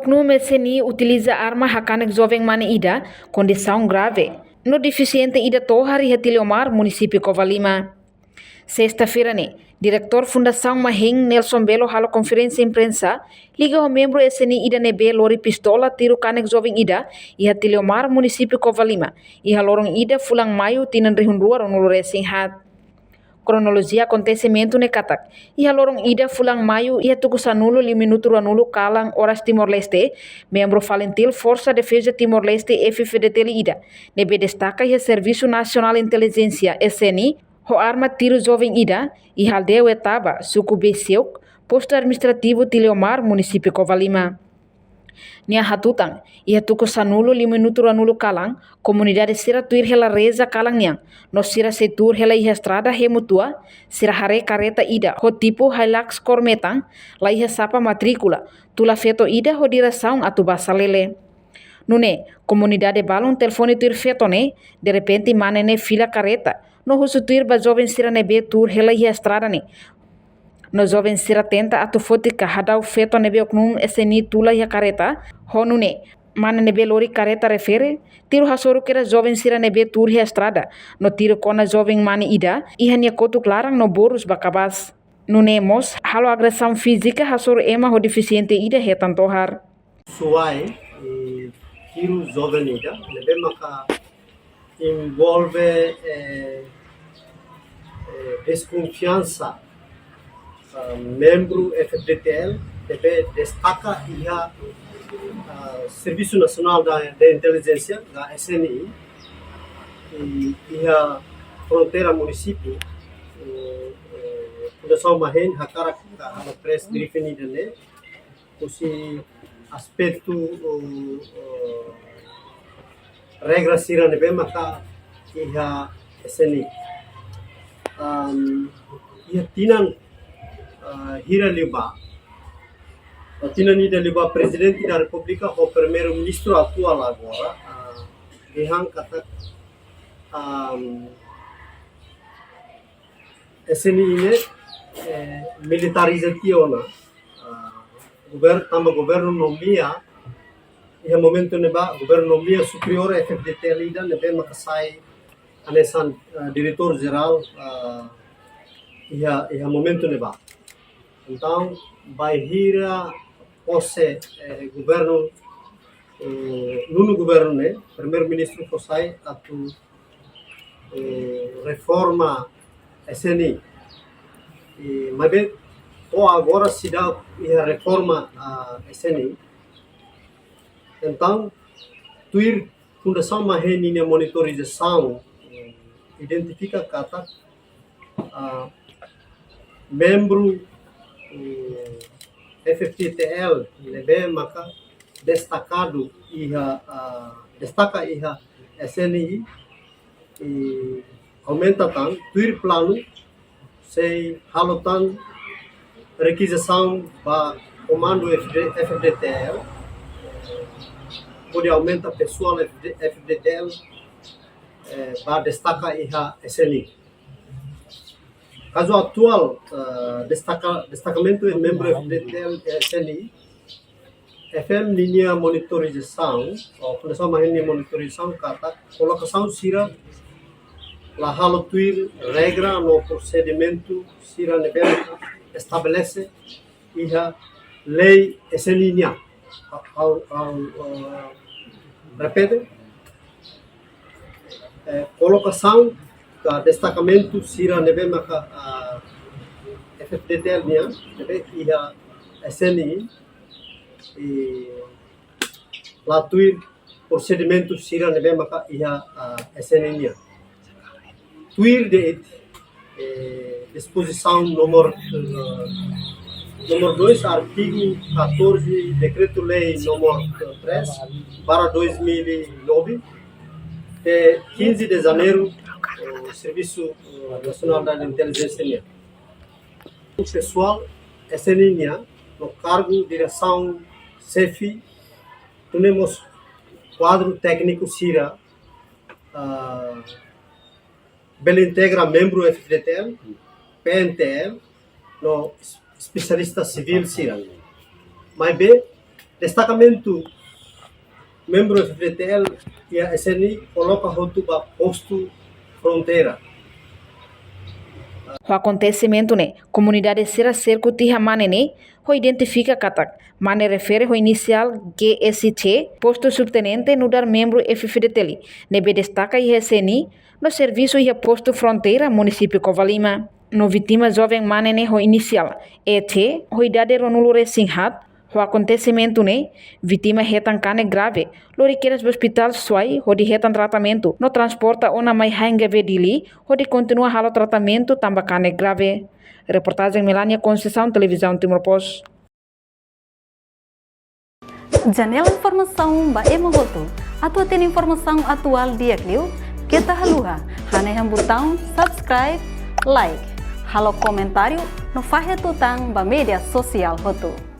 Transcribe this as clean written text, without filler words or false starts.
oknum SNI utiliza arma hakanek jovem mane ida, condição grave. No deficiente ida Tohari Retiliomar, município Covalima. Sexta-feira, diretor Fundação Mahing Nelson Belo halo conferência imprensa, liga ao membro SNI ida nebe lori pistola tiro kanek jovem ida, e Retiliomar, município Covalima, e halorong ida fulang maio tinan rihundua ronulore hat. Kronologia acontecimento nekatak. Ia lorong ida fulang maio ia tuku sanulo 5 minuto anulo kalang horas Timor-Leste, membro Valentil Força Defesa Timor-Leste FFDT ida. Nebe destaca ia Serviço Nacional Inteligência SNI, ho arma tiro jovem ida, e aldeu etaba, suku Beseuk, posto administrativo Tiliomar, município Covalima. Nia hatutang, ia tuku sanulo 5 minuto anulo kalang, comunidade sira tuir hela reza kalang niang, no sira setur hela iha estrada remutua, sira hare careta ida, ho tipo Hilux Cormetang, la iha sapa matrícula, tula feto ida ho direção atu basalele. Nune, comunidade balon telefone tuir feto de repente manene fila careta, no husu tuir ba jovem sira nebe tur hela iha estrada no jovem sira tenta atu fotika hadau feto nebe oknum SNI tula ia careta, honune, mana nebe lori careta refere, tiro hasoru kera jovem sira nebe tur ia estrada, no tiro kona jovem mani ida, iha nia kotuk larang no borus bakabas. Nune mos, halo agressão física hasoru ema ho deficiente ida retan tohar. Suai, tiro jovem ida, nebe maka envolve desconfiança. Membro FDTL deve destaca ia Serviço Nacional da Inteligência da SNI e ia fronteira município Fundação Mahing hakara a press definida esse aspecto regra sira nebe maka ia SNI ia tinan Hira Liba, Tinanida Liba, presidente da República, o primeiro-ministro atual agora, Rihan kata SNI militarizationa, governo nomia, e momento neba governo nomia superior FFDT lida nebe makasai anesan diretor geral ia momento neba. Então, vai vir posse governo, no governo, primeiro-ministro Fossai, a reforma SNI. Mas bem, agora se dá a reforma SNI. Então, tuir Fundação Mahing na monitorização identifica kata membro FFTL lebe maka destacado destaca SNI e aumenta tan tuir plano sei halotan requisição ba comando FFTL pode aumenta pessoal FFTL ba destaca SNI. Caso atual, destacamento é membro FDTL SNI, FM linha monitorização, a Fundação Mahing monitorização, kata colocação sira, la halo tuir regra no procedimento sira nebel estabelece iha lei SNI nya. Repete, colocação destacamento sira nebe maka FFDTL nia nebe iha SNI e latuir procedimento sira nebe maka iha SNI nia tuir de disposição número 2 artigo 14 decreto-lei número 3/2009 de 15 de janeiro o Serviço Nacional da Inteligência. O pessoal SNI, no cargo direção CEFI, temos quadro técnico CIRA, ele integra membro FDTL, PNTL, no especialista civil CIRA. Mas bem, destacamento membro do FDTL e a SNI coloca roto para posto fronteira. O acontecimento ne comunidade será cerco tiha manene ho identifica katak mane refere ho inicial GST posto subtenente no dar membro FFDTL nebe destaca ISNI no serviço e posto fronteira município Covalima no vítima jovem manene ho inicial ET ho idade ronulo resinghat o acontecimento ne vítima retan cane grave lo requeres do hospital suai ho di retan tratamento no transporta ona mai hanga vedili ho di continua halo tratamento tamba cane grave. Reportagem Melania Conceição, Televisão Timor-Post. Janela informação ba emogoto. Atua tem informação atual dia Clio. Kita haluha. Haneham botão subscribe, like. Halo comentário no fahe tutang ba media sosial hotu.